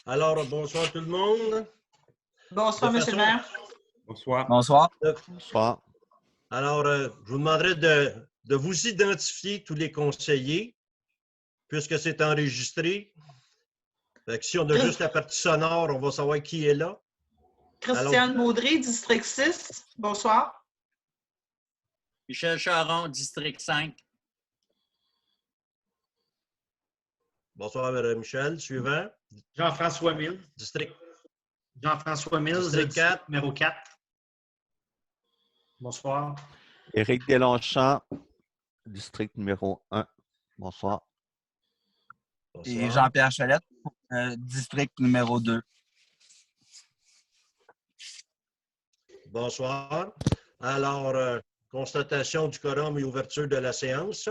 Alors, bonsoir tout le monde. Bonsoir, M. le maire. Bonsoir. Bonsoir. Bonsoir. Alors, je vous demanderai de vous identifier, tous les conseillers, puisque c'est enregistré. Fait que si on a juste la partie sonore, on va savoir qui est là. Christiane Baudry, district 6. Bonsoir. Michel Charon, district 5. Bonsoir, Michel. Suivant. Jean-François Mills. District. Jean-François Mills, District 4. Numéro 4. Bonsoir. Éric Deslongchamps, district numéro 1. Bonsoir. Et Bonsoir. Jean-Pierre Chalette, district numéro 2. Bonsoir. Alors, constatation du quorum et ouverture de la séance.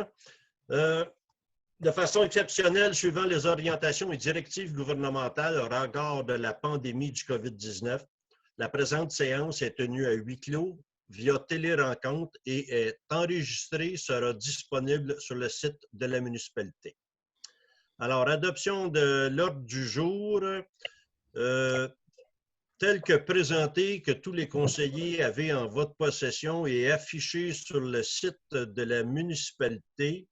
De façon exceptionnelle, suivant les orientations et directives gouvernementales au regard de la pandémie du COVID-19, la présente séance est tenue à huis clos via télérencontre et est enregistrée, sera disponible sur le site de la municipalité. Alors, adoption de l'ordre du jour tel que présenté, que tous les conseillers avaient en votre possession et affiché sur le site de la municipalité.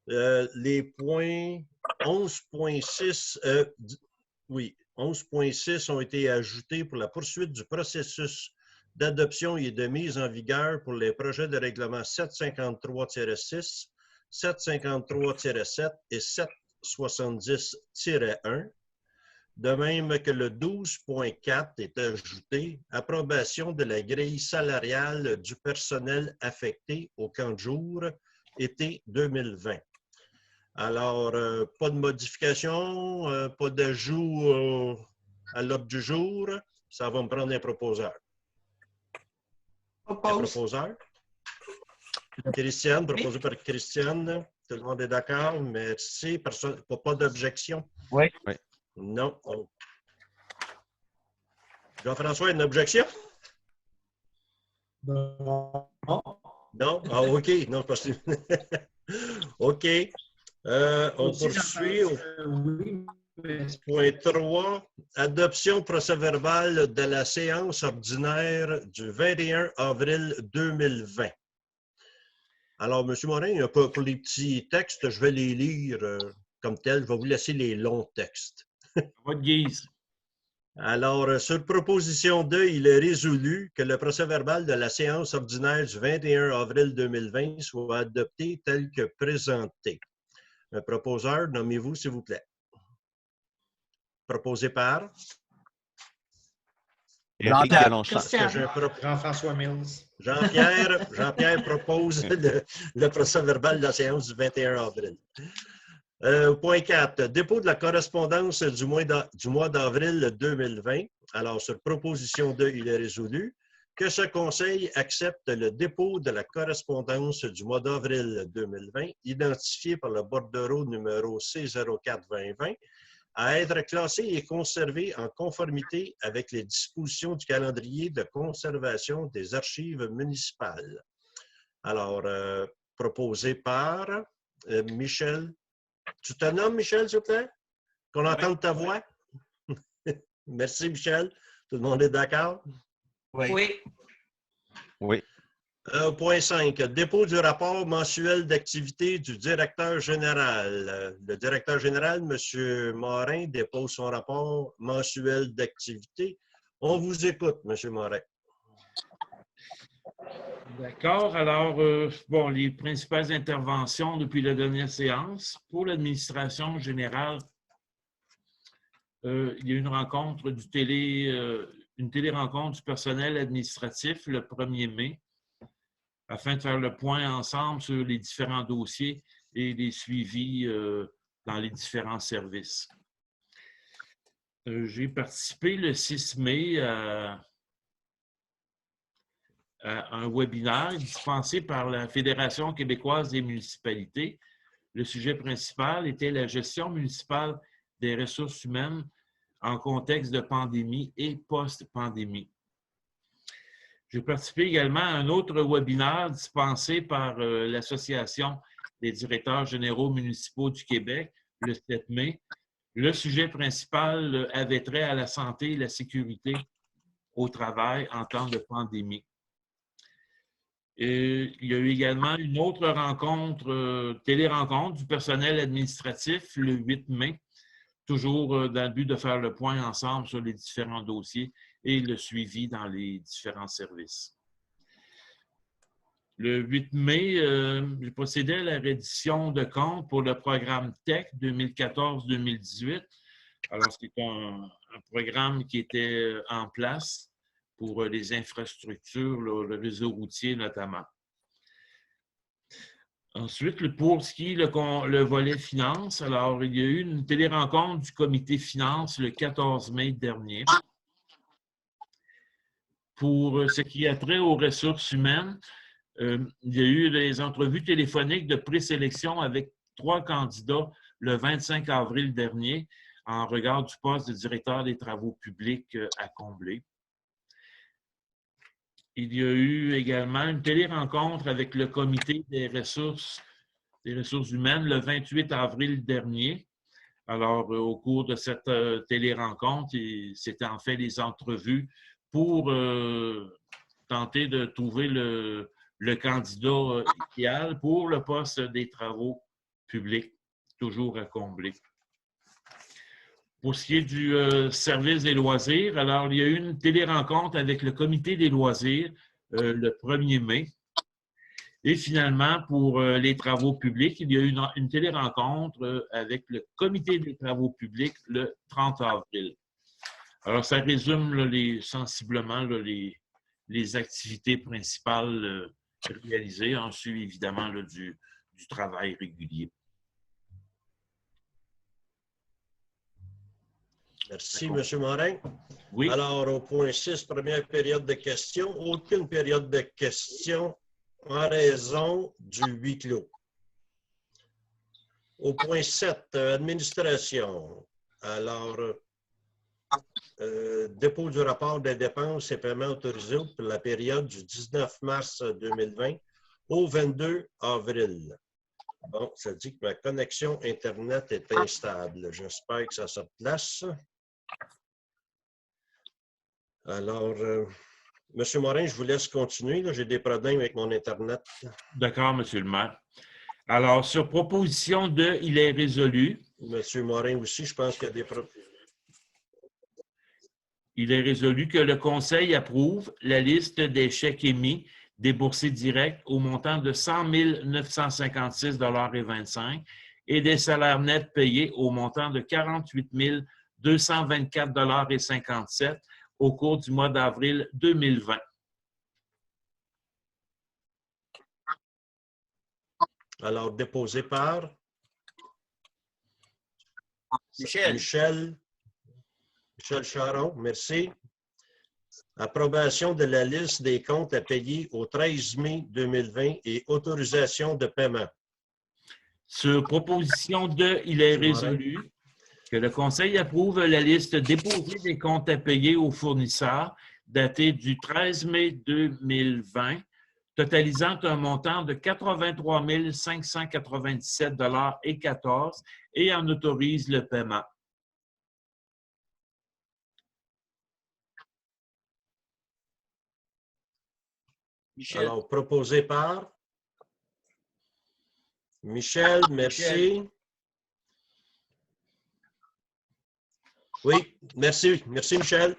Les points 11.6 11.6 ont été ajoutés pour la poursuite du processus d'adoption et de mise en vigueur pour les projets de règlement 753-6, 753-7 et 770-1. De même que le 12.4 est ajouté, approbation de la grille salariale du personnel affecté au camp de jour été 2020. Alors, pas de modification, pas d'ajout à l'ordre du jour. Ça va me prendre un proposeur. Un proposeur. Christiane, proposé par Christiane. Tout le monde est d'accord? Merci. Personne, pas d'objection? Oui. Oui. Non. Jean-François, une objection? Non. Non? Ah, OK. Non, parce que... OK. On poursuit au point 3. Adoption procès-verbal de la séance ordinaire du 21 avril 2020. Alors, M. Morin, pour les petits textes, je vais les lire comme tels. Je vais vous laisser les longs textes. Votre guise. Alors, sur proposition 2, il est résolu que le procès-verbal de la séance ordinaire du 21 avril 2020 soit adopté tel que présenté. Un proposeur, nommez-vous, s'il vous plaît. Proposé par? Éric Deslongchamps. Jean-François Mills. Jean-Pierre propose le procès-verbal de la séance du 21 avril. Point 4. Dépôt de la correspondance du mois d'avril 2020. Alors, sur proposition 2, il est résolu que ce conseil accepte le dépôt de la correspondance du mois d'avril 2020, identifié par le bordereau numéro C04-2020, à être classé et conservé en conformité avec les dispositions du calendrier de conservation des archives municipales. Alors, proposé par Michel. Tu te nommes, Michel, s'il vous plaît? Qu'on entende ta voix? Merci, Michel. Tout le monde est d'accord? Oui. Oui. Point 5. Dépôt du rapport mensuel d'activité du directeur général. Le directeur général, M. Morin, dépose son rapport mensuel d'activité. On vous écoute, M. Morin. D'accord. Alors, bon, les principales interventions depuis la dernière séance. Pour l'administration générale, il y a eu une rencontre une télérencontre du personnel administratif le 1er mai afin de faire le point ensemble sur les différents dossiers et les suivis dans les différents services. J'ai participé le 6 mai à un webinaire dispensé par la Fédération québécoise des municipalités. Le sujet principal était la gestion municipale des ressources humaines en contexte de pandémie et post-pandémie. J'ai participé également à un autre webinaire dispensé par l'Association des directeurs généraux municipaux du Québec le 7 mai. Le sujet principal avait trait à la santé et la sécurité au travail en temps de pandémie. Et il y a eu également une autre rencontre, télérencontre du personnel administratif le 8 mai, toujours dans le but de faire le point ensemble sur les différents dossiers et le suivi dans les différents services. Le 8 mai, j'ai procédé à la reddition de comptes pour le programme TEC 2014-2018. Alors, c'est un programme qui était en place pour les infrastructures, le réseau routier notamment. Ensuite, pour ce qui est le volet finance, alors il y a eu une télérencontre du comité finance le 14 mai dernier. Pour ce qui a trait aux ressources humaines, il y a eu des entrevues téléphoniques de présélection avec 3 candidats le 25 avril dernier en regard du poste de directeur des travaux publics à combler. Il y a eu également une télérencontre avec le comité des ressources humaines le 28 avril dernier. Alors, au cours de cette télérencontre, c'était en fait les entrevues pour tenter de trouver le candidat idéal pour le poste des travaux publics, toujours à combler. Pour ce qui est du service des loisirs, alors il y a eu une télérencontre avec le comité des loisirs le 1er mai. Et finalement, pour les travaux publics, il y a eu une télérencontre avec le comité des travaux publics le 30 avril. Alors, ça résume sensiblement les activités principales réalisées, en suivi évidemment du travail régulier. Merci, M. Morin. Oui. Alors, au point 6, première période de questions. Aucune période de questions en raison du huis clos. Au point 7, administration. Alors, dépôt du rapport des dépenses et paiements autorisés pour la période du 19 mars 2020 au 22 avril. Bon, ça dit que ma connexion Internet est instable. J'espère que ça se place. Alors, M. Morin, je vous laisse continuer. J'ai des problèmes avec mon Internet. D'accord, M. le maire. Alors, sur proposition de, il est résolu. M. Morin aussi, je pense qu'il y a des problèmes. Il est résolu que le Conseil approuve la liste des chèques émis déboursés directs au montant de 100 956,25 $ et des salaires nets payés au montant de 48 224,57 $ au cours du mois d'avril 2020. Alors, déposé par Michel Charon, merci. Approbation de la liste des comptes à payer au 13 mai 2020 et autorisation de paiement. Sur proposition de, il est résolu que le Conseil approuve la liste déposée des comptes à payer aux fournisseurs datée du 13 mai 2020, totalisant un montant de 83 597,14 $ et en autorise le paiement. Michel. Alors, proposé par Michel, merci. Oui, merci. Merci, Michel.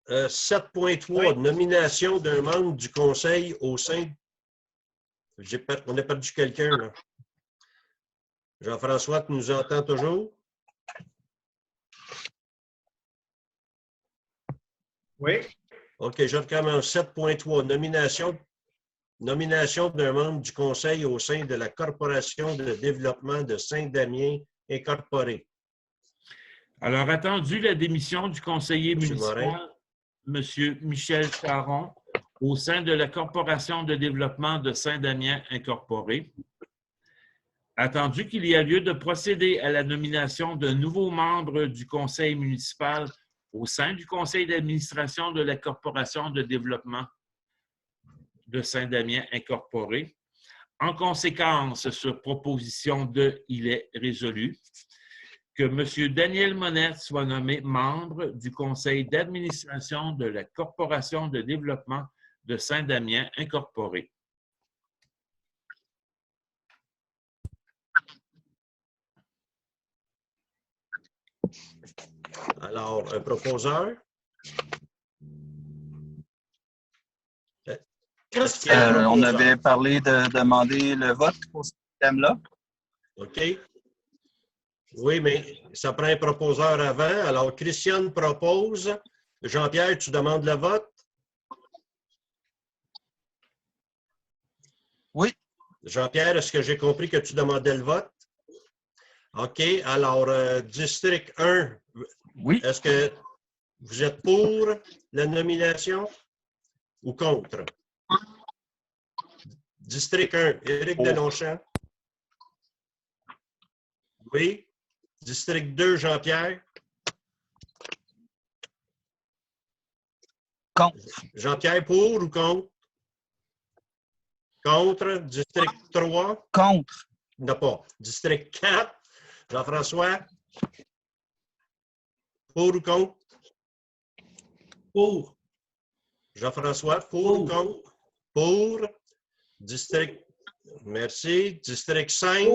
7.3, nomination d'un membre du conseil au sein... On a perdu quelqu'un, là. Jean-François, tu nous entends toujours? Oui. OK, je recommence. 7.3, nomination d'un membre du conseil au sein de la Corporation de développement de Saint-Damien incorporée. Alors, attendu la démission du conseiller municipal, M. Michel Charon, au sein de la Corporation de développement de Saint-Damien incorporée. Attendu qu'il y a lieu de procéder à la nomination d'un nouveau membre du conseil municipal au sein du conseil d'administration de la Corporation de développement de Saint-Damien Incorporé. En conséquence, sur proposition de, il est résolu que M. Daniel Monette soit nommé membre du conseil d'administration de la Corporation de développement de Saint-Damien Incorporé. Alors, un proposeur? On avait parlé de demander le vote pour ce thème-là. OK. Oui, mais ça prend un proposeur avant. Alors, Christiane propose. Jean-Pierre, tu demandes le vote? Oui. Jean-Pierre, est-ce que j'ai compris que tu demandais le vote? OK. Alors, district 1, Oui. est-ce que vous êtes pour la nomination ou contre? District 1, Éric Delonchamp. Oui. District 2, Jean-Pierre. Contre. Jean-Pierre, pour ou contre? Contre. District 3? Contre. Non, pas. District 4, Jean-François. Pour ou contre? Pour. Jean-François, pour ou contre? Pour. District, merci. District 5.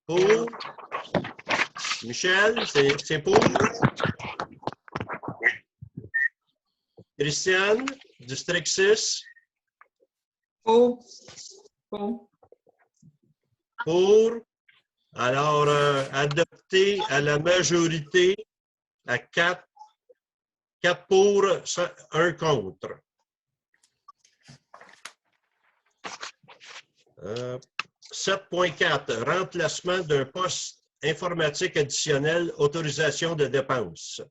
Pour. Michel, c'est pour. Christiane, District 6. Pour. Pour. Pour. Alors, adopté à la majorité à 4. 4 pour, 1 contre. 7.4, remplacement d'un poste informatique additionnel, autorisation de dépenses.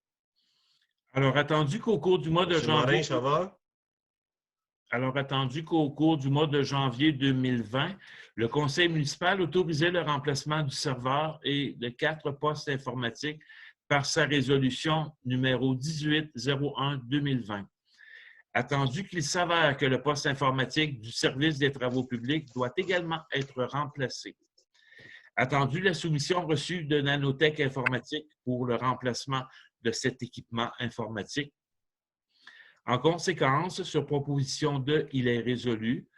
Alors, attendu qu'au cours du mois de janvier... Morin, ça va? Alors, attendu qu'au cours du mois de janvier 2020, le conseil municipal autorisait le remplacement du serveur et de 4 postes informatiques par sa résolution numéro 1801-2020. Attendu qu'il s'avère que le poste informatique du service des travaux publics doit également être remplacé. Attendu la soumission reçue de Nanotech Informatique pour le remplacement de cet équipement informatique. En conséquence, sur proposition de, il est résolu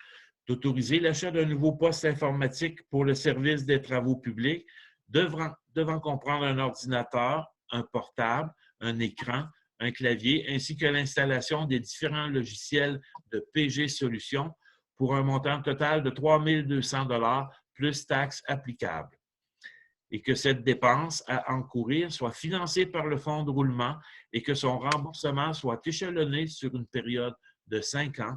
d'autoriser l'achat d'un nouveau poste informatique pour le service des travaux publics devant comprendre un ordinateur, un portable, un écran, un clavier, ainsi que l'installation des différents logiciels de PG Solutions pour un montant total de 3 200 $ plus taxes applicables. Et que cette dépense à encourir soit financée par le fonds de roulement et que son remboursement soit échelonné sur une période de 5 ans,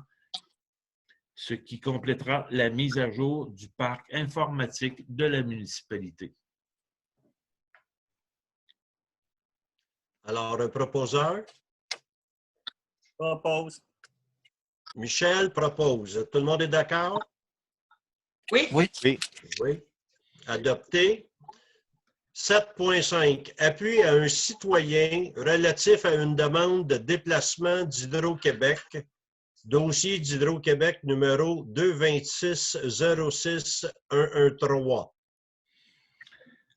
ce qui complétera la mise à jour du parc informatique de la municipalité. Alors, un proposeur? Propose. Michel propose. Tout le monde est d'accord? Oui. Oui. Oui. Oui. Adopté. 7.5. Appui à un citoyen relatif à une demande de déplacement d'Hydro-Québec. Dossier d'Hydro-Québec numéro 226-06-113.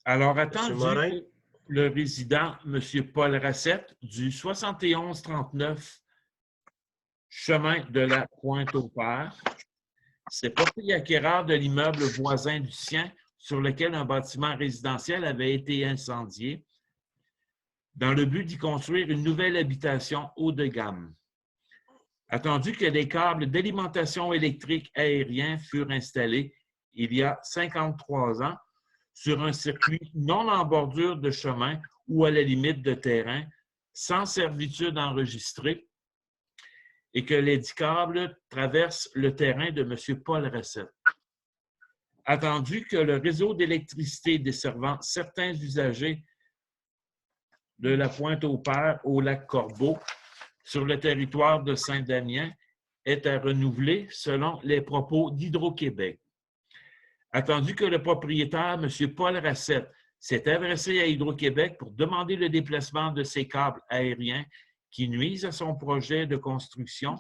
Alors, attendu le résident, M. Paul Rassette, du 7139 chemin de la Pointe-au-Père, s'est porté acquéreur de l'immeuble voisin du sien sur lequel un bâtiment résidentiel avait été incendié, dans le but d'y construire une nouvelle habitation haut de gamme. Attendu que des câbles d'alimentation électrique aérien furent installés il y a 53 ans sur un circuit non en bordure de chemin ou à la limite de terrain, sans servitude enregistrée, et que les 10 câbles traversent le terrain de M. Paul Rassette. Attendu que le réseau d'électricité desservant certains usagers de la Pointe-au-Père au lac Corbeau sur le territoire de Saint-Damien est à renouveler selon les propos d'Hydro-Québec. Attendu que le propriétaire, M. Paul Rassette, s'est adressé à Hydro-Québec pour demander le déplacement de ces câbles aériens qui nuisent à son projet de construction.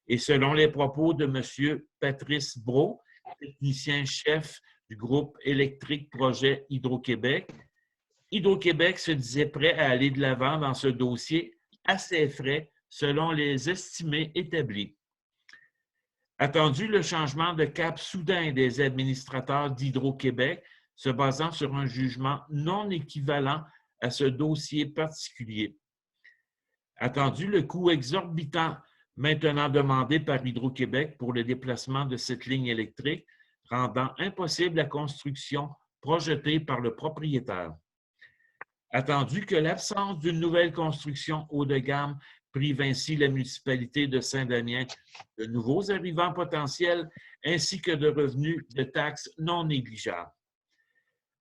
Et selon les propos de M. Patrice Brault, technicien-chef du groupe électrique projet Hydro-Québec, Hydro-Québec se disait prêt à aller de l'avant dans ce dossier à ses frais selon les estimés établis. Attendu le changement de cap soudain des administrateurs d'Hydro-Québec, se basant sur un jugement non équivalent à ce dossier particulier. Attendu le coût exorbitant maintenant demandé par Hydro-Québec pour le déplacement de cette ligne électrique, rendant impossible la construction projetée par le propriétaire. Attendu que l'absence d'une nouvelle construction haut de gamme prive ainsi la municipalité de Saint-Damien de nouveaux arrivants potentiels ainsi que de revenus de taxes non négligeables.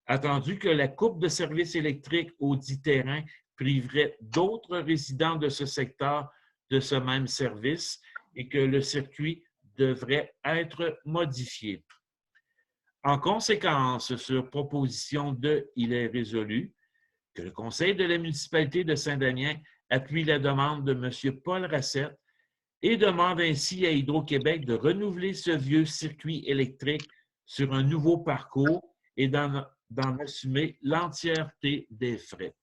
Attendu que la coupe de services électriques au dit terrain priverait d'autres résidents de ce secteur de ce même service et que le circuit devrait être modifié. En conséquence, sur proposition de « Il est résolu » que le Conseil de la municipalité de Saint-Damien appuie la demande de M. Paul Rassette et demande ainsi à Hydro-Québec de renouveler ce vieux circuit électrique sur un nouveau parcours et d'en assumer l'entièreté des frais.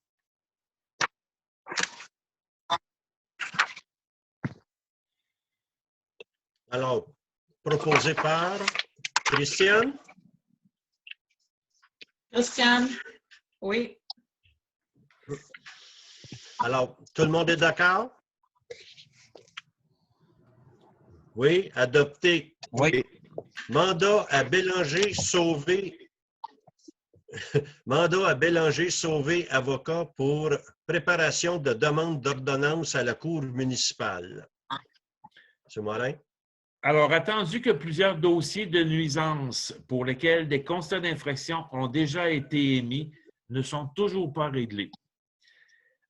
Alors, proposé par Christiane. Christiane? Oui. Alors, tout le monde est d'accord? Oui, adopté. Oui. Mandat à Bélanger Sauvé. Mandat à Bélanger Sauvé, avocat pour préparation de demande d'ordonnance à la Cour municipale. M. Morin? Alors, attendu que plusieurs dossiers de nuisance pour lesquels des constats d'infraction ont déjà été émis ne sont toujours pas réglés.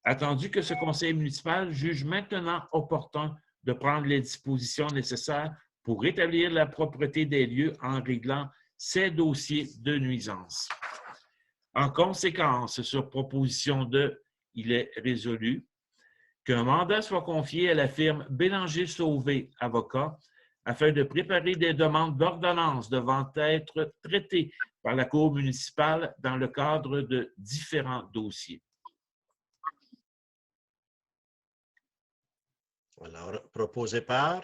Attendu que ce conseil municipal juge maintenant opportun de prendre les dispositions nécessaires pour rétablir la propreté des lieux en réglant ces dossiers de nuisance. En conséquence, sur proposition de « Il est résolu » qu'un mandat soit confié à la firme Bélanger Sauvé, avocat, afin de préparer des demandes d'ordonnance devant être traitées par la Cour municipale dans le cadre de différents dossiers. Alors, proposé par?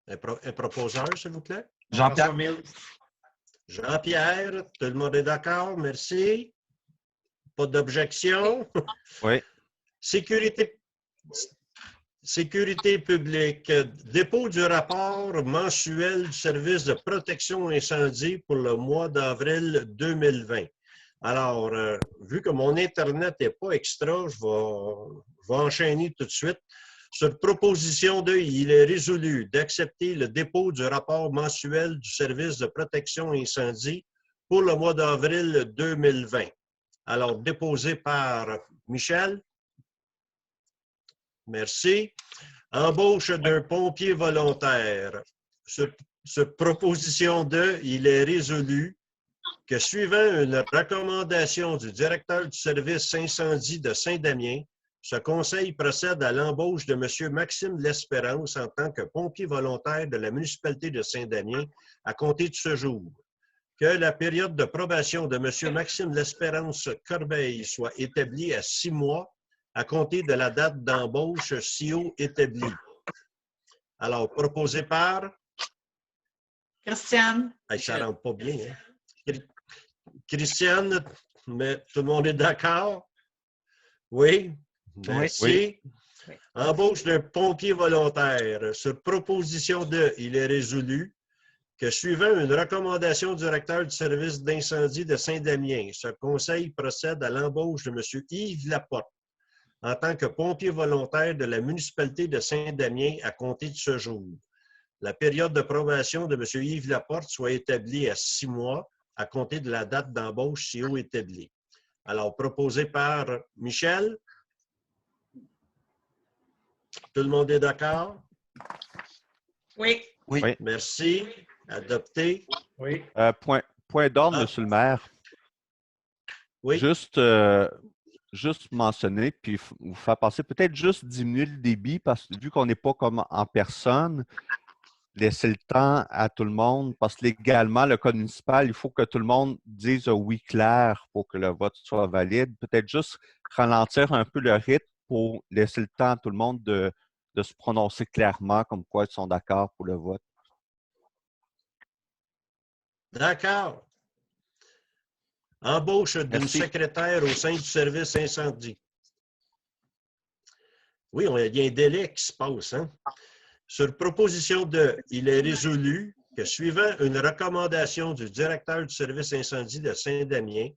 Un proposeur, s'il vous plaît? Jean-Pierre. Jean-Pierre, tout le monde est d'accord? Merci. Pas d'objection? Oui. Sécurité publique. Dépôt du rapport mensuel du service de protection incendie pour le mois d'avril 2020. Alors, vu que mon Internet n'est pas extra, je vais enchaîner tout de suite. Sur proposition de, il est résolu d'accepter le dépôt du rapport mensuel du service de protection incendie pour le mois d'avril 2020. Alors, déposé par Michel. Merci. Embauche d'un pompier volontaire. Sur proposition de, il est résolu que suivant une recommandation du directeur du service incendie de Saint-Damien, ce conseil procède à l'embauche de M. Maxime L'Espérance en tant que pompier volontaire de la municipalité de Saint-Damien à compter de ce jour. Que la période de probation de M. Maxime L'Espérance Corbeil soit établie à 6 mois à compter de la date d'embauche si haut établie. Alors, proposé par? Christiane? Ça ne rentre pas bien, hein? Christiane, mais tout le monde est d'accord? Oui? Merci. Oui. Embauche d'un pompier volontaire. Sur proposition de, il est résolu que suivant une recommandation du directeur du service d'incendie de Saint-Damien, ce conseil procède à l'embauche de M. Yves Laporte en tant que pompier volontaire de la municipalité de Saint-Damien à compter de ce jour. La période de probation de M. Yves Laporte soit établie à 6 mois à compter de la date d'embauche si haut établie. Alors, proposé par Michel. Tout le monde est d'accord? Oui. Oui. Merci. Adopté. Oui. point d'ordre, Ah. Monsieur le maire. Oui. Juste mentionner, puis vous faire passer, peut-être juste diminuer le débit, parce que vu qu'on n'est pas comme en personne, laisser le temps à tout le monde, parce que légalement, le code municipal, il faut que tout le monde dise un oui clair pour que le vote soit valide. Peut-être juste ralentir un peu le rythme pour laisser le temps à tout le monde de se prononcer clairement comme quoi ils sont d'accord pour le vote. D'accord. Embauche d'une Merci. secrétaire au sein du service incendie. Oui, il y a un délai qui se passe. Hein? Sur proposition de, il est résolu que suivant une recommandation du directeur du service incendie de Saint-Damien,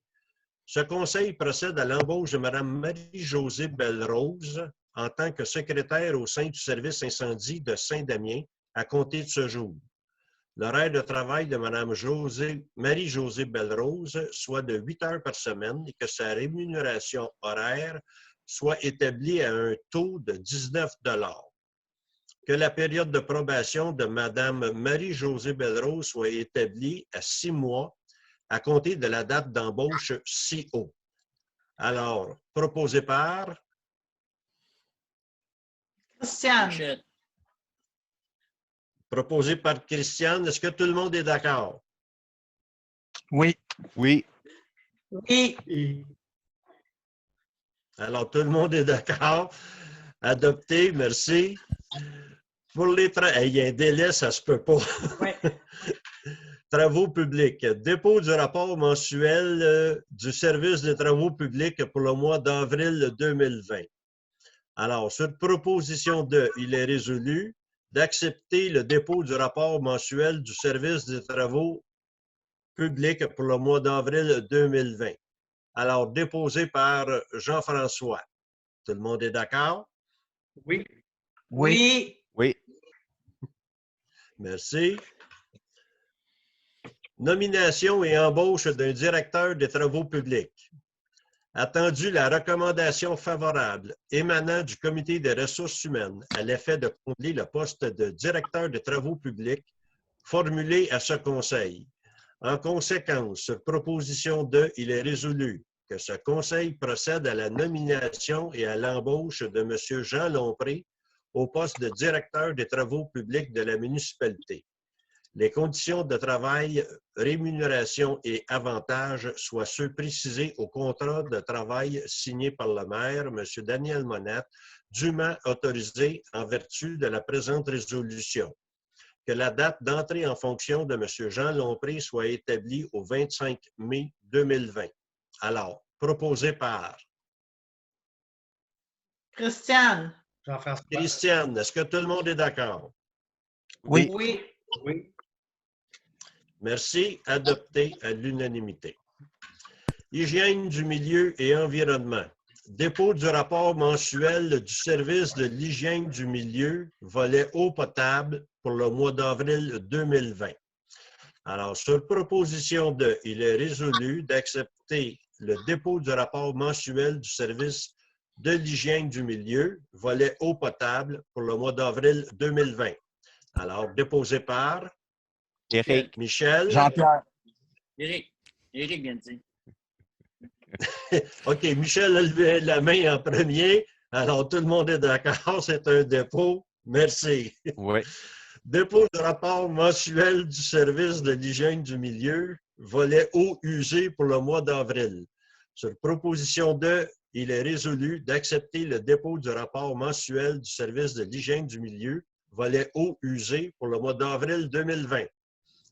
ce conseil procède à l'embauche de Mme Marie-Josée Belrose en tant que secrétaire au sein du service incendie de Saint-Damien à compter de ce jour. L'horaire de travail de Mme Marie-Josée Belrose soit de 8 heures par semaine et que sa rémunération horaire soit établie à un taux de 19 $. Que la période de probation de Mme Marie-Josée Belrose soit établie à 6 mois à compter de la date d'embauche CO. Alors, proposé par Christiane. Proposé par Christiane. Est-ce que tout le monde est d'accord? Oui. Oui. Oui. Alors, tout le monde est d'accord. Adopté, merci. Pour les travaux, il y a un délai, ça se peut pas. Oui. Travaux publics. Dépôt du rapport mensuel du service des travaux publics pour le mois d'avril 2020. Alors, sur proposition de, il est résolu d'accepter le dépôt du rapport mensuel du service des travaux publics pour le mois d'avril 2020. Alors, déposé par Jean-François. Tout le monde est d'accord? Oui. Oui. Oui. Merci. Nomination et embauche d'un directeur des travaux publics. Attendu la recommandation favorable émanant du Comité des ressources humaines à l'effet de combler le poste de directeur des travaux publics formulé à ce conseil. En conséquence, sur proposition de, il est résolu que ce conseil procède à la nomination et à l'embauche de M. Jean Lompré au poste de directeur des travaux publics de la municipalité. Les conditions de travail, rémunération et avantages soient ceux précisés au contrat de travail signé par le maire, M. Daniel Monette, dûment autorisé en vertu de la présente résolution. Que la date d'entrée en fonction de M. Jean Lompré soit établie au 25 mai 2020. Alors, proposé par Christiane. Christiane. Est-ce que tout le monde est d'accord? Oui. Oui. Merci. Adopté à l'unanimité. Hygiène du milieu et environnement. Dépôt du rapport mensuel du service de l'hygiène du milieu, volet eau potable pour le mois d'avril 2020. Alors, sur proposition de, il est résolu d'accepter le dépôt du rapport mensuel du service de l'hygiène du milieu, volet eau potable pour le mois d'avril 2020. Alors, déposé par Éric. Michel. Jean-Pierre. Éric vient de dire. OK, Michel a levé la main en premier. Alors, tout le monde est d'accord, c'est un dépôt. Merci. Oui. Dépôt de rapport mensuel du service de l'hygiène du milieu, volet eau usée pour le mois d'avril. Sur proposition de, il est résolu d'accepter le dépôt du rapport mensuel du service de l'hygiène du milieu, volet eau usée pour le mois d'avril 2020.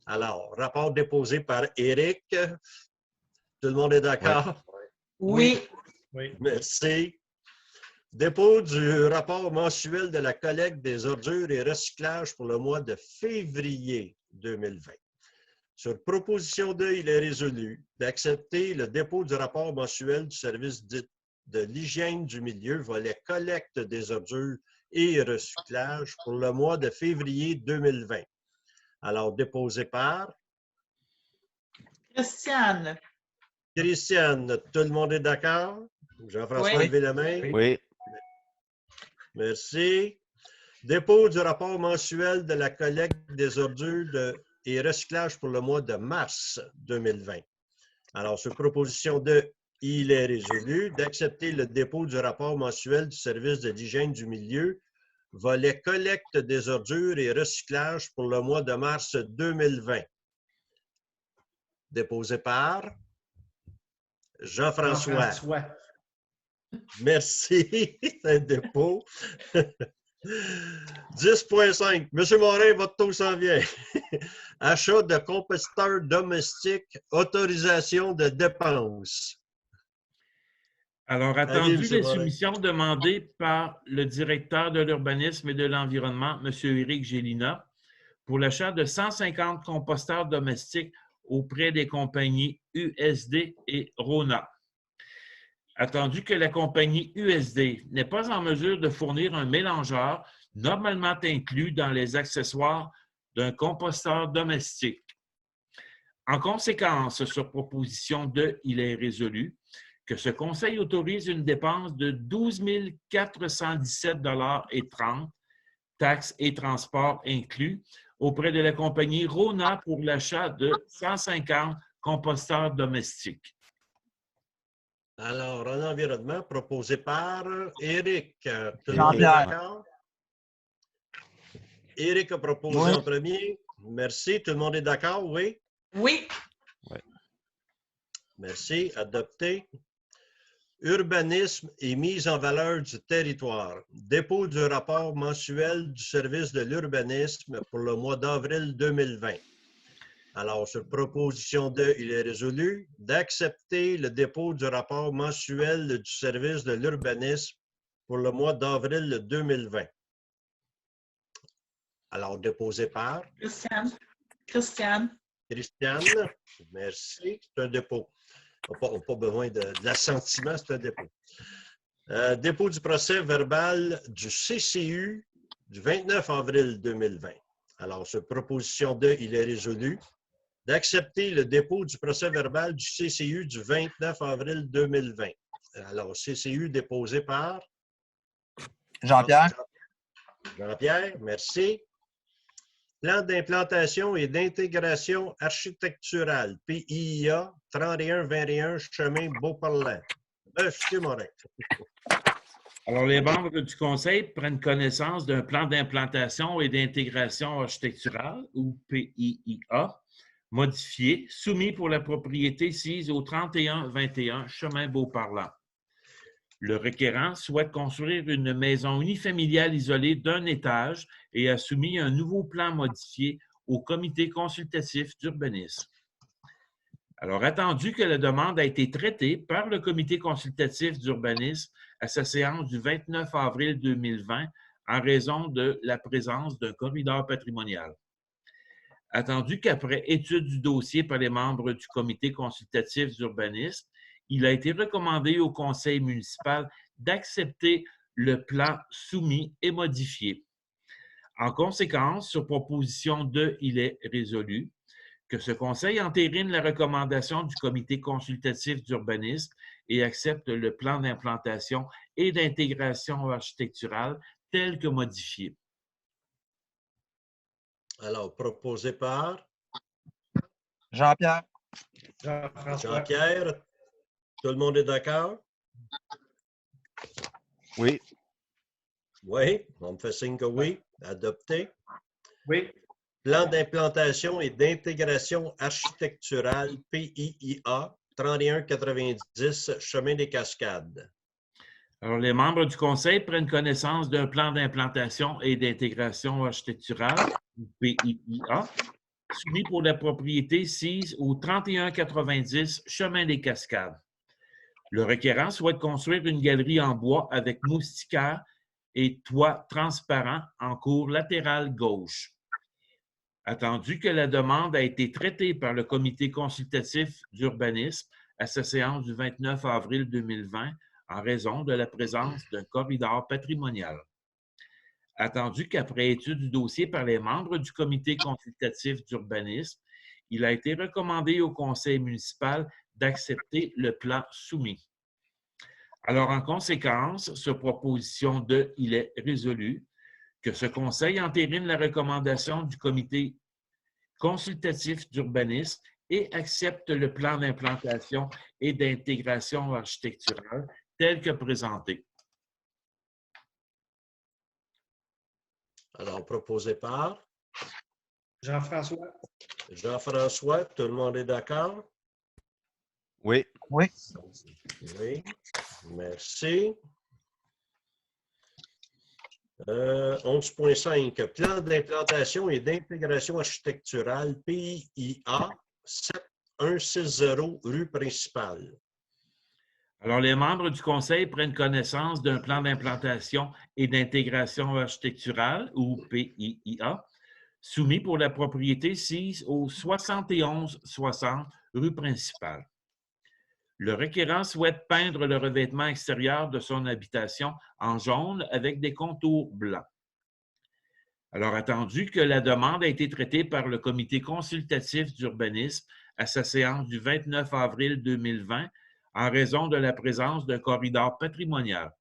Alors, rapport déposé par Éric. Tout le monde est d'accord? Oui. Merci. Dépôt du rapport mensuel de la collecte des ordures et recyclage pour le mois de février 2020. Sur proposition de, il est résolu d'accepter le dépôt du rapport mensuel du service de l'hygiène du milieu, volet collecte des ordures et recyclage pour le mois de février 2020. Alors, déposé par Christiane. Christiane. Tout le monde est d'accord? Jean-François, Oui. levez la main. Oui. Merci. Dépôt du rapport mensuel de la collecte des ordures et recyclage pour le mois de mars 2020. Alors, sur proposition de, il est résolu d'accepter le dépôt du rapport mensuel du service de l'hygiène du milieu, volet collecte des ordures et recyclage pour le mois de mars 2020. Déposé par Jean-François. Merci, c'est un dépôt. 10.5. Monsieur Morin, votre taux s'en vient. Achat de composteurs domestiques, autorisation de dépenses. Alors, Allez, attendu monsieur les Morin. soumissions demandées par le directeur de l'urbanisme et de l'environnement, M. Éric Gélina, pour l'achat de 150 composteurs domestiques auprès des compagnies USD et Rona. Attendu que la compagnie USD n'est pas en mesure de fournir un mélangeur normalement inclus dans les accessoires d'un composteur domestique. En conséquence, sur proposition de, il est résolu que ce conseil autorise une dépense de 12 417,30 $, taxes et transports inclus, auprès de la compagnie Rona pour l'achat de 150 composteurs domestiques. Alors, en environnement, proposé par Éric. Tout le monde est Jean-Pierre. d'accord? Éric a proposé Oui. en premier. Merci. Tout le monde est d'accord? Oui? Oui. Merci. Adopté. Urbanisme et mise en valeur du territoire. Dépôt du rapport mensuel du service de l'urbanisme pour le mois d'avril 2020. Alors, sur proposition de, il est résolu d'accepter le dépôt du rapport mensuel du service de l'urbanisme pour le mois d'avril 2020. Alors, déposé par Christiane. Christiane. Merci. C'est un dépôt. On n'a pas besoin de l'assentiment, c'est un dépôt. Dépôt du procès verbal du CCU du 29 avril 2020. Alors, sur proposition de, il est résolu d'accepter le dépôt du procès verbal du CCU du 29 avril 2020. Alors, CCU déposé par Jean-Pierre. Jean-Pierre, merci. Plan d'implantation et d'intégration architecturale, PIA 3121 chemin Beauparlant. Monsieur Morin. Alors, les membres du Conseil prennent connaissance d'un plan d'implantation et d'intégration architecturale, ou PIIA, modifié, soumis pour la propriété sise au 3121 chemin Beauparlant. Le requérant souhaite construire une maison unifamiliale isolée d'un étage et a soumis un nouveau plan modifié au comité consultatif d'urbanisme. Alors, attendu que la demande a été traitée par le comité consultatif d'urbanisme à sa séance du 29 avril 2020 en raison de la présence d'un corridor patrimonial. Attendu qu'après étude du dossier par les membres du comité consultatif d'urbanisme, il a été recommandé au conseil municipal d'accepter le plan soumis et modifié. En conséquence, sur proposition de, il est résolu que ce conseil entérine la recommandation du comité consultatif d'urbanisme et accepte le plan d'implantation et d'intégration architecturale tel que modifié. Alors, proposé par Jean-Pierre. Jean-Pierre. Tout le monde est d'accord? Oui. Oui. On me fait signe que oui. Adopté. Oui. Plan d'implantation et d'intégration architecturale, PIIA 3190 chemin des Cascades. Alors, les membres du conseil prennent connaissance d'un plan d'implantation et d'intégration architecturale, ou PIIA, soumis pour la propriété sise au 3190 chemin des Cascades. Le requérant souhaite construire une galerie en bois avec moustiquaire et toit transparent en cour latérale gauche. Attendu que la demande a été traitée par le comité consultatif d'urbanisme à sa séance du 29 avril 2020 en raison de la présence d'un corridor patrimonial. Attendu qu'après étude du dossier par les membres du comité consultatif d'urbanisme, il a été recommandé au conseil municipal d'accepter le plan soumis. Alors, en conséquence, sur proposition de, il est résolu que ce conseil entérine la recommandation du comité consultatif d'urbanisme et accepte le plan d'implantation et d'intégration architecturale tel que présenté. Alors, proposé par Jean-François. Jean-François. Tout le monde est d'accord? Oui. Oui. Oui. Merci. 11.5. Plan d'implantation et d'intégration architecturale PIA 7160 rue principale. Alors, les membres du conseil prennent connaissance d'un plan d'implantation et d'intégration architecturale, ou PIA, soumis pour la propriété sise au 7160 rue principale. Le requérant souhaite peindre le revêtement extérieur de son habitation en jaune avec des contours blancs. Alors, attendu que la demande a été traitée par le comité consultatif d'urbanisme à sa séance du 29 avril 2020 en raison de la présence d'un corridor patrimonial.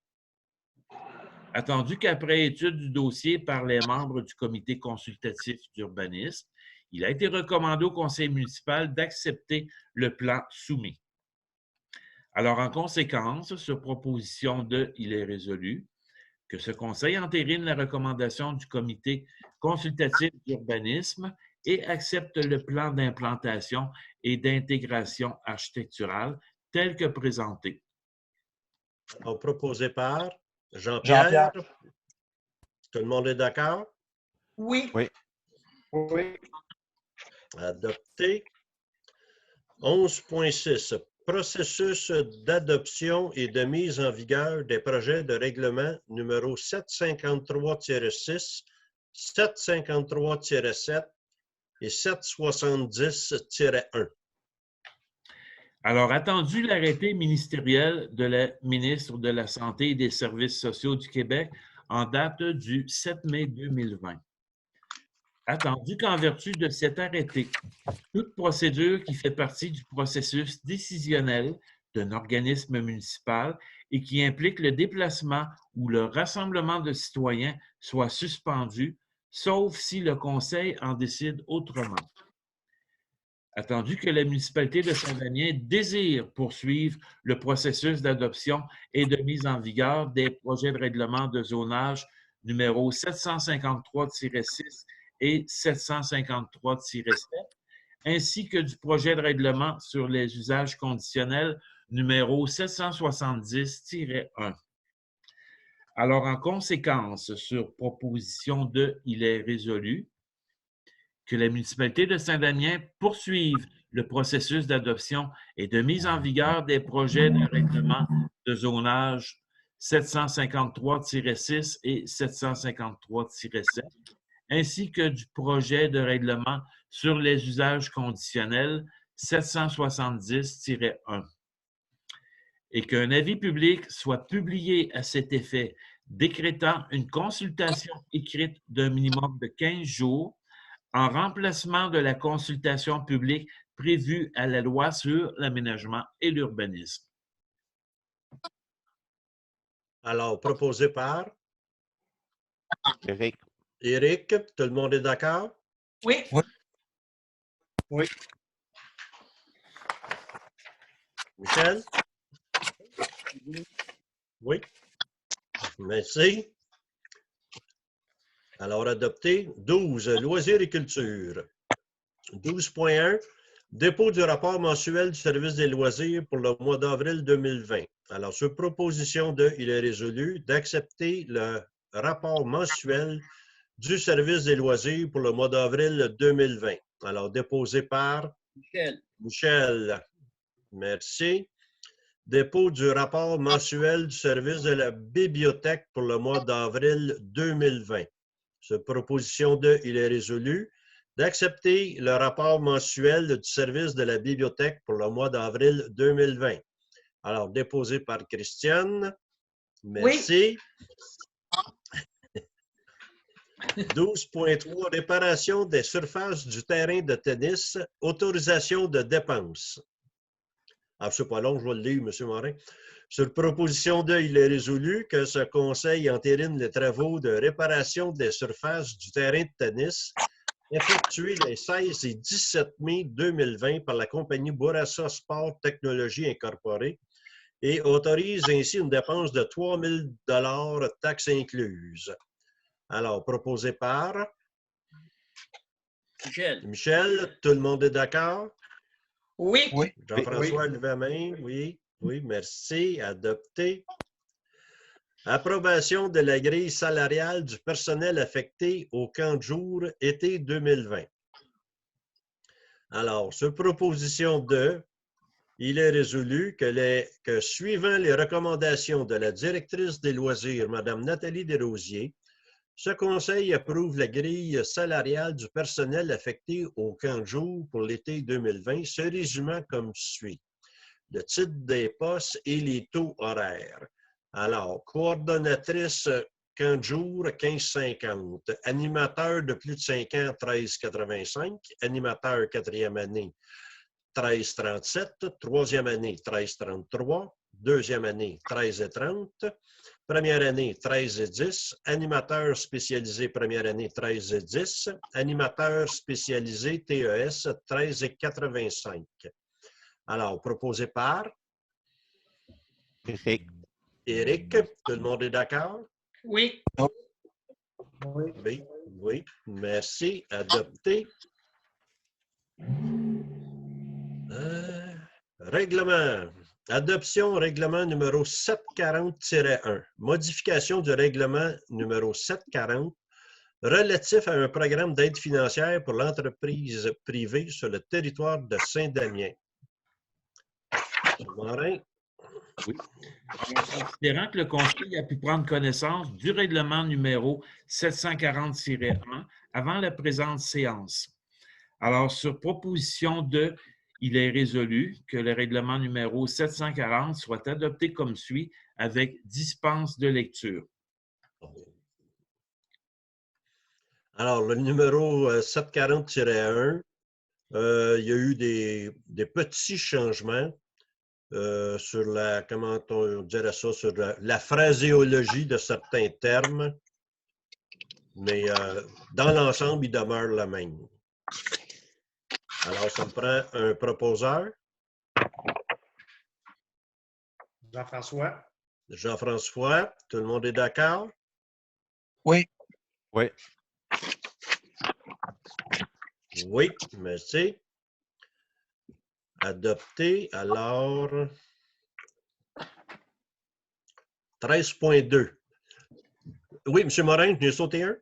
Attendu qu'après étude du dossier par les membres du comité consultatif d'urbanisme, il a été recommandé au conseil municipal d'accepter le plan soumis. Alors, en conséquence, sur proposition de « il est résolu » que ce conseil entérine la recommandation du comité consultatif d'urbanisme et accepte le plan d'implantation et d'intégration architecturale tel que présenté. Alors, proposé par Jean-Pierre. Tout le monde est d'accord? Oui. Oui. Oui. Adopté. 11.6. Processus d'adoption et de mise en vigueur des projets de règlement numéro 753-6, 753-7 et 770-1. Alors, attendu l'arrêté ministériel de la ministre de la Santé et des Services sociaux du Québec en date du 7 mai 2020. Attendu qu'en vertu de cet arrêté, toute procédure qui fait partie du processus décisionnel d'un organisme municipal et qui implique le déplacement ou le rassemblement de citoyens soit suspendue, sauf si le conseil en décide autrement. Attendu que la municipalité de Saint-Damien désire poursuivre le processus d'adoption et de mise en vigueur des projets de règlement de zonage numéro 753-6 et 753-7, ainsi que du projet de règlement sur les usages conditionnels numéro 770-1. Alors, en conséquence, sur proposition de « il est résolu » que la municipalité de Saint-Damien poursuive le processus d'adoption et de mise en vigueur des projets de règlement de zonage 753-6 et 753-7, ainsi que du projet de règlement sur les usages conditionnels 770-1. Et qu'un avis public soit publié à cet effet, décrétant une consultation écrite d'un minimum de 15 jours en remplacement de la consultation publique prévue à la loi sur l'aménagement et l'urbanisme. Alors, proposé par Éric. Éric. Tout le monde est d'accord? Oui. Oui. Michel? Oui. Merci. Alors, adopté. 12. Loisirs et culture. 12.1. Dépôt du rapport mensuel du service des loisirs pour le mois d'avril 2020. Alors, sur proposition de, il est résolu d'accepter le rapport mensuel du service des loisirs pour le mois d'avril 2020. Alors, déposé par Michel. Merci. Dépôt du rapport mensuel du service de la bibliothèque pour le mois d'avril 2020. Sur proposition de, il est résolu d'accepter le rapport mensuel du service de la bibliothèque pour le mois d'avril 2020. Alors, déposé par Christiane. Merci. Oui. 12.3, réparation des surfaces du terrain de tennis, autorisation de dépenses. Ah, c'est pas long, je vais le lire, M. Morin. Sur proposition de, il est résolu que ce conseil entérine les travaux de réparation des surfaces du terrain de tennis, effectués les 16 et 17 mai 2020 par la compagnie Bourassa Sport Technologies Incorporée et autorise ainsi une dépense de 3 000 $, taxes incluses. Alors, proposé par Michel. Michel. Tout le monde est d'accord? Oui. Oui. Jean-François, levez la main. Oui, oui, merci. Adopté. Approbation de la grille salariale du personnel affecté au camp de jour été 2020. Alors, sur proposition de, il est résolu que suivant les recommandations de la directrice des loisirs, Mme Nathalie Desrosiers, ce conseil approuve la grille salariale du personnel affecté au camp de jour pour l'été 2020, se résumant comme suit. Le titre des postes et les taux horaires. Alors, coordonnatrice camp de jour, 15,50. Animateur de plus de 5 ans, 13,85. Animateur quatrième année, 13,37. Troisième année, 13,33. Deuxième année, 13,30. Première année, 13,10. Animateur spécialisé première année, 13,10. Animateur spécialisé TES, 13,85. Alors, proposé par Éric. Éric. Tout le monde est d'accord? Oui. Oui. Oui. Merci. Adopté. Règlement. Adoption règlement numéro 740-1. Modification du règlement numéro 740 relatif à un programme d'aide financière pour l'entreprise privée sur le territoire de Saint-Damien. Morin. Oui. Considérant que le Conseil a pu prendre connaissance du règlement numéro 740-1 avant la présente séance. Alors, sur proposition de, il est résolu que le règlement numéro 740 soit adopté comme suit avec dispense de lecture. Alors, le numéro 740-1, il y a eu des petits changements sur la, comment on dirait ça, sur la phraséologie de certains termes, mais dans l'ensemble, il demeure le même. Alors, ça me prend un proposeur. Jean-François. Jean-François, tout le monde est d'accord? Oui. Oui. Oui, merci. Adopté. Alors, 13.2. Oui, M. Morin, j'ai sauté un?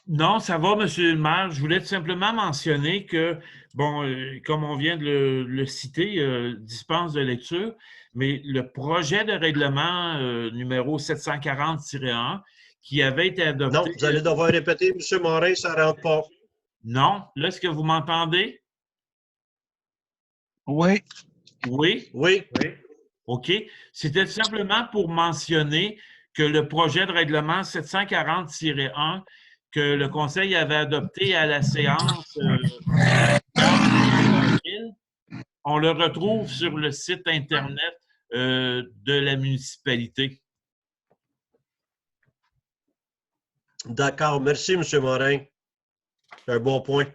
Non, ça va, M. le maire. Je voulais tout simplement mentionner que, bon, comme on vient de le citer, dispense de lecture, mais le projet de règlement numéro 740-1 qui avait été adopté… Non, vous allez devoir répéter, M. Morin, ça ne rentre pas. Non. Là, est-ce que vous m'entendez? Oui. Oui? Oui. Oui. OK. C'était simplement pour mentionner que le projet de règlement 740-1 que le Conseil avait adopté à la séance avril, on le retrouve sur le site Internet de la municipalité. D'accord. Merci, M. Morin. C'est un bon point.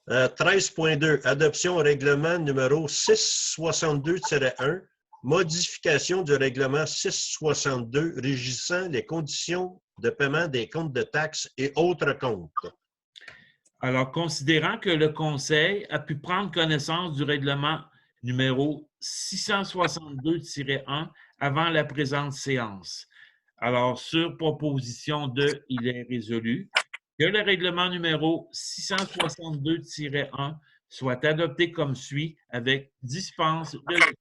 13.2. Adoption au règlement numéro 662-1. Modification du règlement 662 régissant les conditions de paiement des comptes de taxes et autres comptes. Alors, considérant que le Conseil a pu prendre connaissance du règlement numéro 662-1 avant la présente séance. Alors, sur proposition de, il est résolu que le règlement numéro 662-1 soit adopté comme suit avec dispense de lecture.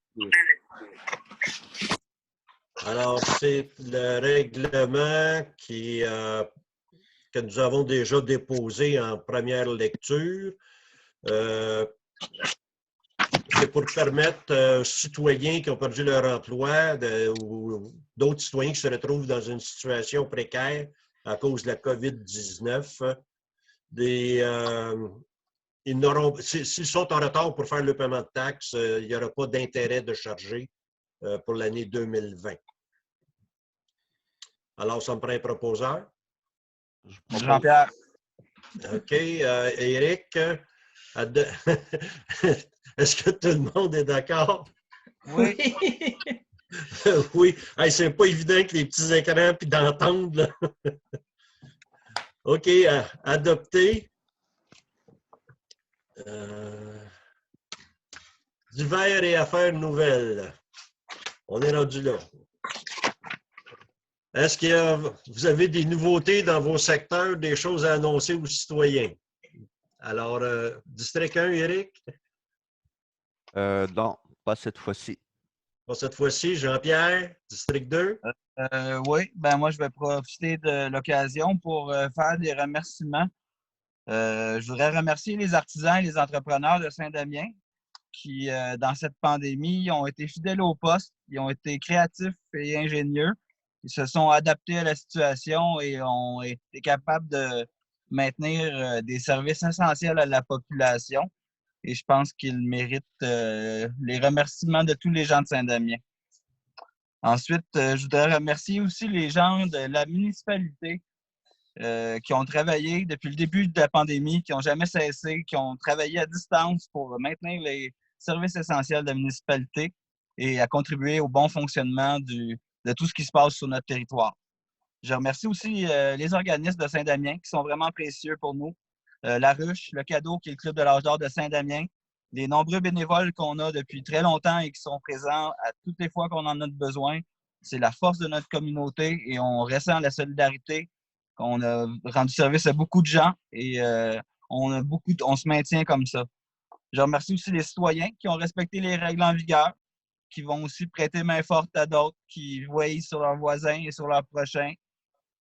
Alors, c'est le règlement que nous avons déjà déposé en première lecture. C'est pour permettre aux citoyens qui ont perdu leur emploi ou d'autres citoyens qui se retrouvent dans une situation précaire à cause de la COVID-19. S'ils sont en retard pour faire le paiement de taxes, il n'y aura pas d'intérêt de charger pour l'année 2020. Alors, ça me prend un proposeur. Jean-Pierre. OK. Éric, est-ce que tout le monde est d'accord? Oui. Oui. Hey, c'est pas évident avec les petits écrans puis d'entendre. Là. OK. Adopté. Divers et affaires nouvelles. On est rendu là. Est-ce que vous avez des nouveautés dans vos secteurs, des choses à annoncer aux citoyens? Alors, district 1, Éric? Non, pas cette fois-ci. Pour cette fois-ci, Jean-Pierre, district 2? Oui, ben moi, je vais profiter de l'occasion pour faire des remerciements. Je voudrais remercier les artisans et les entrepreneurs de Saint-Damien qui, dans cette pandémie, ont été fidèles au poste, ils ont été créatifs et ingénieux. Ils se sont adaptés à la situation et ont été capables de maintenir des services essentiels à la population. Et je pense qu'ils méritent les remerciements de tous les gens de Saint-Damien. Ensuite, je voudrais remercier aussi les gens de la municipalité qui ont travaillé depuis le début de la pandémie, qui n'ont jamais cessé, qui ont travaillé à distance pour maintenir les services essentiels de la municipalité et à contribuer au bon fonctionnement de tout ce qui se passe sur notre territoire. Je remercie aussi les organismes de Saint-Damien qui sont vraiment précieux pour nous. La Ruche, le Cadeau, qui est le club de l'âge d'or de Saint-Damien, les nombreux bénévoles qu'on a depuis très longtemps et qui sont présents à toutes les fois qu'on en a besoin. C'est la force de notre communauté et on ressent la solidarité. On a rendu service à beaucoup de gens et on se maintient comme ça. Je remercie aussi les citoyens qui ont respecté les règles en vigueur, qui vont aussi prêter main forte à d'autres, qui veillent sur leurs voisins et sur leurs prochains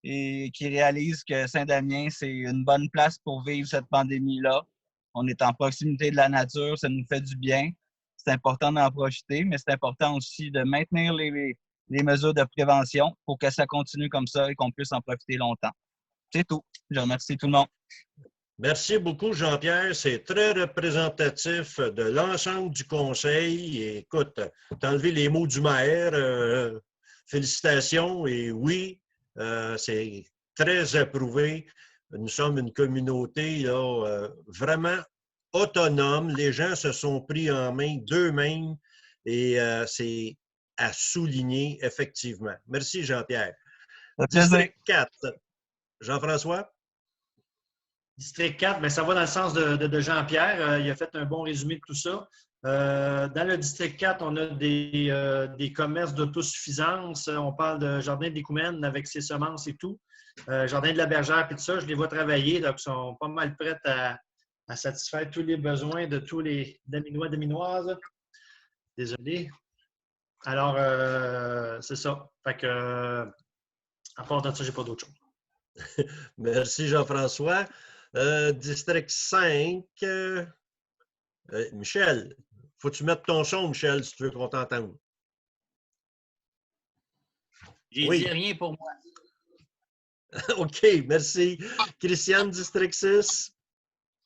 et qui réalisent que Saint-Damien, c'est une bonne place pour vivre cette pandémie-là. On est en proximité de la nature, ça nous fait du bien. C'est important d'en profiter, mais c'est important aussi de maintenir les mesures de prévention pour que ça continue comme ça et qu'on puisse en profiter longtemps. C'est tout. Je remercie tout le monde. Merci beaucoup, Jean-Pierre. C'est très représentatif de l'ensemble du conseil. Et écoute, tu as enlevé les mots du maire. Félicitations. Et oui, c'est très approuvé. Nous sommes une communauté là, vraiment autonome. Les gens se sont pris en main d'eux-mêmes et c'est à souligner, effectivement. Merci, Jean-Pierre. District 4. Jean-François? District 4, bien, ça va dans le sens de Jean-Pierre. Il a fait un bon résumé de tout ça. Dans le district 4, on a des commerces d'autosuffisance. On parle de Jardin des Coumènes avec ses semences et tout. Jardin de la Bergère et tout ça, je les vois travailler. Donc, ils sont pas mal prêts à satisfaire tous les besoins de tous les Daminois, Daminoises. Désolé. Alors, c'est ça. Fait que, à part de ça, je n'ai pas d'autre chose. Merci, Jean-François. District 5. Michel, faut-tu mettre ton son, Michel, si tu veux qu'on t'entende? J'ai dit rien pour moi. OK, merci. Christiane, District 6.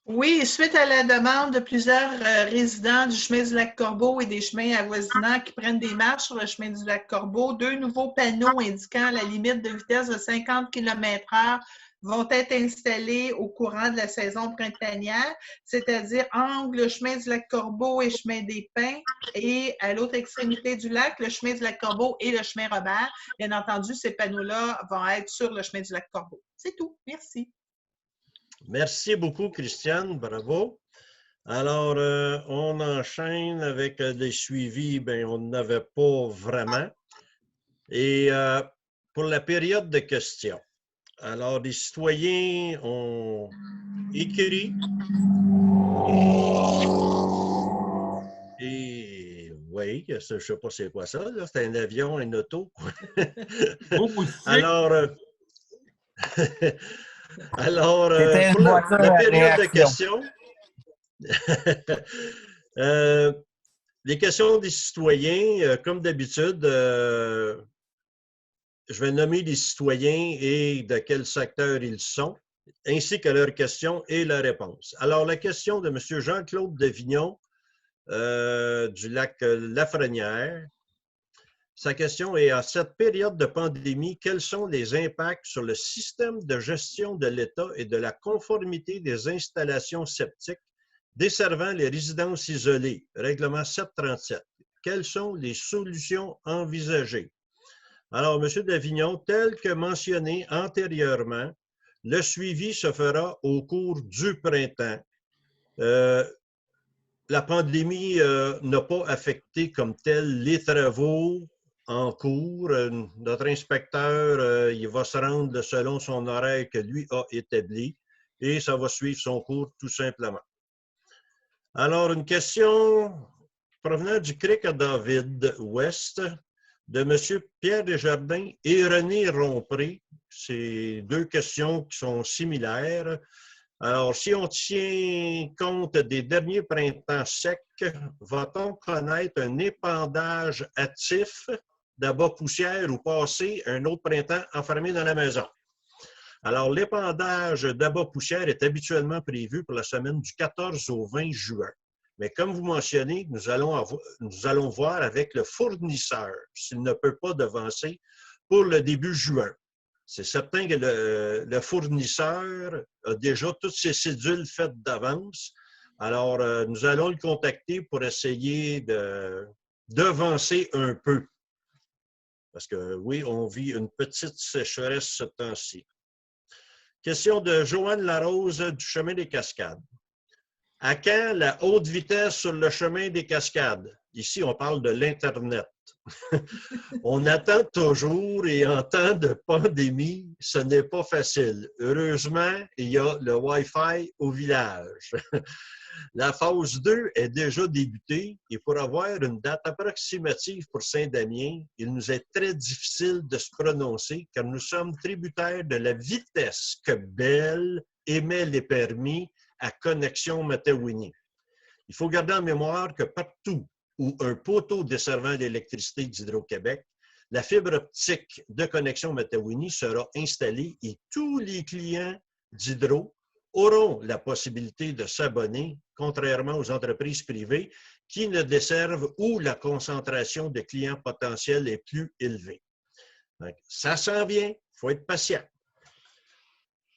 Oui, suite à la demande de plusieurs résidents du chemin du Lac-Corbeau et des chemins avoisinants qui prennent des marches sur le chemin du Lac-Corbeau, 2 nouveaux panneaux indiquant la limite de vitesse de 50 km/h vont être installés au courant de la saison printanière, c'est-à-dire entre le chemin du Lac-Corbeau et le chemin des Pins et à l'autre extrémité du lac, le chemin du Lac-Corbeau et le chemin Robert. Bien entendu, ces panneaux-là vont être sur le chemin du Lac-Corbeau. C'est tout. Merci. Merci beaucoup, Christiane. Bravo. Alors, on enchaîne avec les suivis. Bien, on n'avait pas vraiment. Et pour la période de questions, alors, les citoyens ont écrit et oui, je ne sais pas c'est quoi ça, c'est un avion, un auto. Alors, pour la période de questions, les questions des citoyens, comme d'habitude, je vais nommer les citoyens et de quel secteur ils sont, ainsi que leurs questions et leurs réponses. Alors, la question de M. Jean-Claude Devignon du lac Lafrenière, Sa question est, à cette période de pandémie, quels sont les impacts sur le système de gestion de l'État et de la conformité des installations septiques desservant les résidences isolées, règlement 737? Quelles sont les solutions envisagées? Alors, M. Davignon, tel que mentionné antérieurement, le suivi se fera au cours du printemps. La pandémie n'a pas affecté comme tel les travaux en cours. Notre inspecteur, il va se rendre selon son horaire que lui a établi et ça va suivre son cours tout simplement. Alors, une question provenant du Cric à David Ouest de M. Pierre Desjardins et René Rompré. C'est deux questions qui sont similaires. Alors, si on tient compte des derniers printemps secs, va-t-on connaître un épandage hâtif d'abat poussière ou passer un autre printemps enfermé dans la maison? Alors, l'épandage d'abat poussière est habituellement prévu pour la semaine du 14 au 20 juin. Mais comme vous mentionnez, nous allons voir avec le fournisseur s'il ne peut pas devancer pour le début juin. C'est certain que le fournisseur a déjà toutes ses cédules faites d'avance. Alors, nous allons le contacter pour essayer d'avancer un peu. Parce que oui, on vit une petite sécheresse ce temps-ci. Question de Joanne Larose du chemin des Cascades. À quand la haute vitesse sur le chemin des Cascades? Ici, on parle de l'Internet. On attend toujours et en temps de pandémie, ce n'est pas facile. Heureusement, il y a le Wi-Fi au village. La phase 2 est déjà débutée et pour avoir une date approximative pour Saint-Damien, il nous est très difficile de se prononcer car nous sommes tributaires de la vitesse que Bell émet les permis à connexion Matawini. Il faut garder en mémoire que partout où un poteau desservant l'électricité d'Hydro-Québec, la fibre optique de connexion Matawini sera installée et tous les clients d'Hydro auront la possibilité de s'abonner, contrairement aux entreprises privées qui ne desservent où la concentration de clients potentiels est plus élevée. Donc, ça s'en vient, il faut être patient.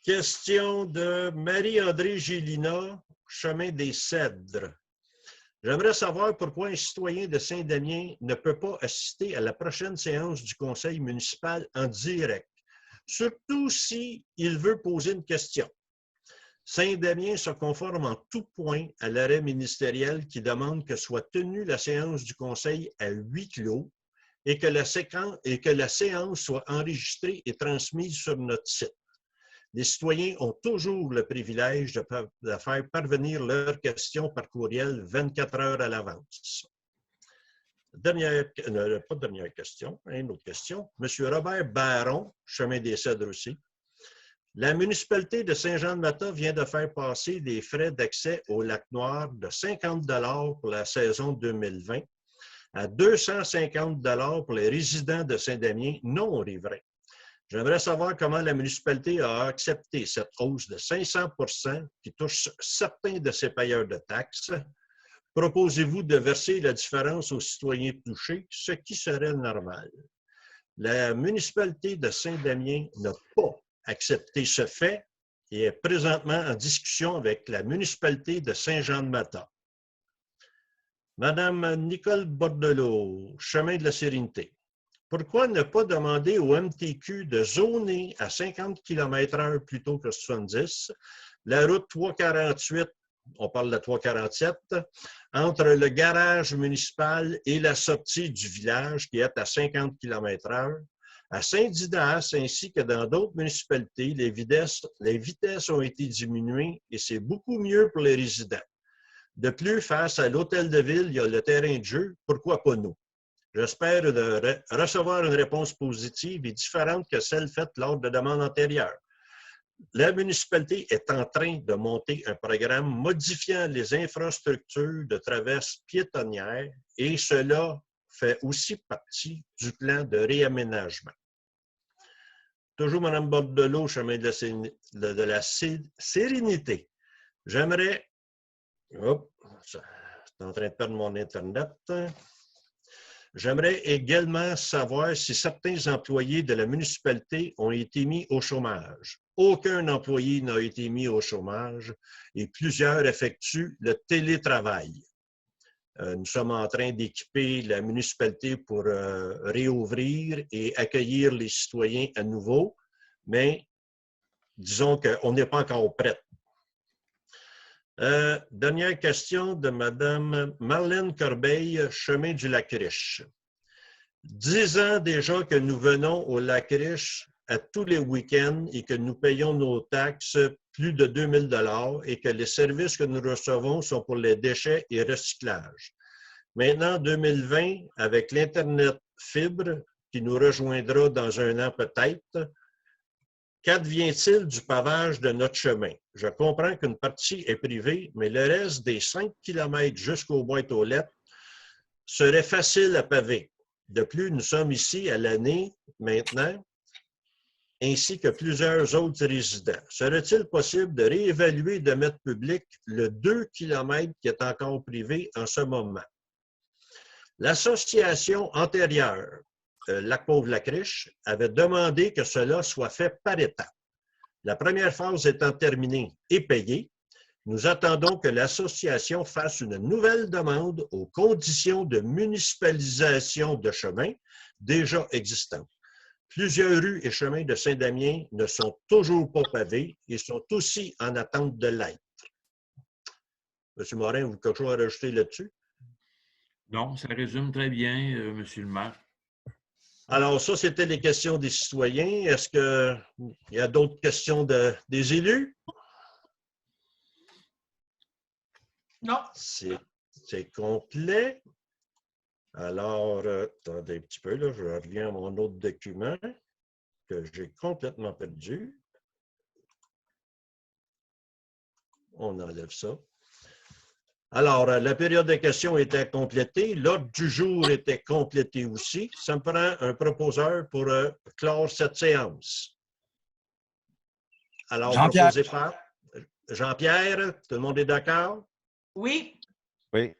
Question de Marie-André Gélina, chemin des Cèdres. J'aimerais savoir pourquoi un citoyen de Saint-Damien ne peut pas assister à la prochaine séance du conseil municipal en direct, surtout s'il veut poser une question. Saint-Damien se conforme en tout point à l'arrêt ministériel qui demande que soit tenue la séance du conseil à huis clos et que la séance soit enregistrée et transmise sur notre site. Les citoyens ont toujours le privilège de faire parvenir leurs questions par courriel 24 heures à l'avance. Pas dernière question, une autre question. Monsieur Robert Baron, chemin des Cèdres aussi. La municipalité de Saint-Jean-de-Mata vient de faire passer des frais d'accès au lac Noir de 50 $ pour la saison 2020 à 250 $ pour les résidents de Saint-Damien non riverains. J'aimerais savoir comment la municipalité a accepté cette hausse de 500 % qui touche certains de ses payeurs de taxes. Proposez-vous de verser la différence aux citoyens touchés, ce qui serait normal? La municipalité de Saint-Damien n'a pas accepté ce fait et est présentement en discussion avec la municipalité de Saint-Jean-de-Mata. Madame Nicole Bordelot, chemin de la Sérénité. Pourquoi ne pas demander au MTQ de zoner à 50 km/h plutôt que 70 la route 348, on parle de la 347, entre le garage municipal et la sortie du village qui est à 50 km/h? À Saint-Didas, ainsi que dans d'autres municipalités, les vitesses ont été diminuées et c'est beaucoup mieux pour les résidents. De plus, face à l'hôtel de ville, il y a le terrain de jeu, pourquoi pas nous? J'espère recevoir une réponse positive et différente que celle faite lors de demandes antérieures. La municipalité est en train de monter un programme modifiant les infrastructures de traverse piétonnière et cela fait aussi partie du plan de réaménagement. Toujours Mme Bordelot, chemin de la Sérénité. J'aimerais... Hop, c'est en train de perdre mon Internet. J'aimerais également savoir si certains employés de la municipalité ont été mis au chômage. Aucun employé n'a été mis au chômage et plusieurs effectuent le télétravail. Nous sommes en train d'équiper la municipalité pour réouvrir et accueillir les citoyens à nouveau, mais disons qu'on n'est pas encore prêt. Dernière question de Mme Marlène Corbeil, Chemin du Lac-Riche. 10 ans déjà que nous venons au Lac-Riche à tous les week-ends et que nous payons nos taxes plus de 2000 $ et que les services que nous recevons sont pour les déchets et recyclage. Maintenant, 2020, avec l'Internet fibre qui nous rejoindra dans un an peut-être, qu'advient-il du pavage de notre chemin? Je comprends qu'une partie est privée, mais le reste des 5 km jusqu'aux boîtes aux lettres serait facile à paver. De plus, nous sommes ici à l'année maintenant, ainsi que plusieurs autres résidents. Serait-il possible de réévaluer et de mettre public le 2 km qui est encore privé en ce moment? L'association antérieure, Lac-Pauvre-Lac-Riche, avait demandé que cela soit fait par étapes. La première phase étant terminée et payée, nous attendons que l'association fasse une nouvelle demande aux conditions de municipalisation de chemins déjà existantes. Plusieurs rues et chemins de Saint-Damien ne sont toujours pas pavés et sont aussi en attente de l'être. M. Morin, vous avez quelque chose à rajouter là-dessus? Non, ça résume très bien, M. le maire. Alors, ça, c'était les questions des citoyens. Est-ce qu'il y a d'autres questions des élus? Non. C'est complet. Alors, attendez un petit peu, là, je reviens à mon autre document que j'ai complètement perdu. On enlève ça. Alors, la période de questions était complétée. L'ordre du jour était complété aussi. Ça me prend un proposeur pour clore cette séance. Alors, Jean-Pierre. proposé par Jean-Pierre. Tout le monde est d'accord? Oui. Oui.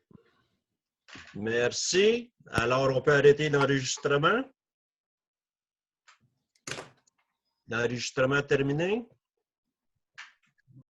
Merci. Alors, on peut arrêter l'enregistrement. L'enregistrement terminé.